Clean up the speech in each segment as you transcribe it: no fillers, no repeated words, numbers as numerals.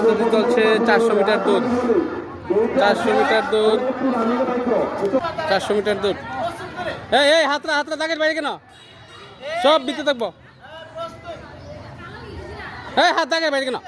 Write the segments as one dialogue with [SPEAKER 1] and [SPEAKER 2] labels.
[SPEAKER 1] প্রস্তুতি চলছে 400 মিটার দৌড়। 400 মিটার দৌড়, 400 মিটার দৌড়। এই হাতরা দাগের বাইরে কেন? সব দিতে থাকবো। হাত দাগের বাইরে কেন?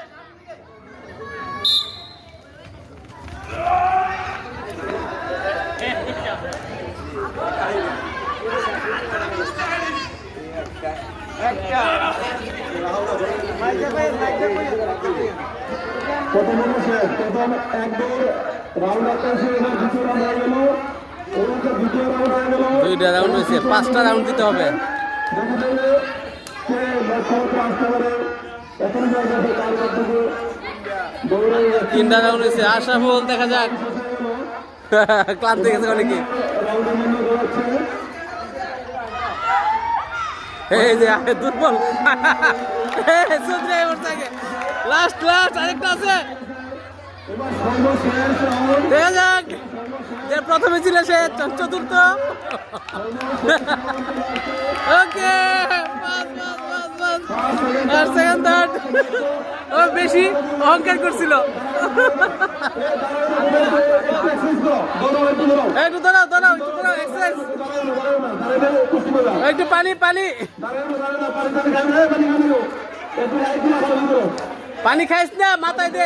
[SPEAKER 1] দুইটা রাউন্ড হয়েছে, 5টা রাউন্ড দিতে হবে। তিনটা রাউন্ড হয়েছে, আশরাফুল দেখা যাক। ক্লান্ত গেছে অনেকে। এই যে দুর্বল লাস্ট আরেকটা আছে, দেখা যাক। প্রথমে ছিল সে চতুর্থ। ওকে, সেকেন্ড থার্ড। ও বেশি অহংকার করছিল। একটু দাঁড়াও এক্সারসাইজ, একটু পানি পানি খাইস না, মাথায় দে।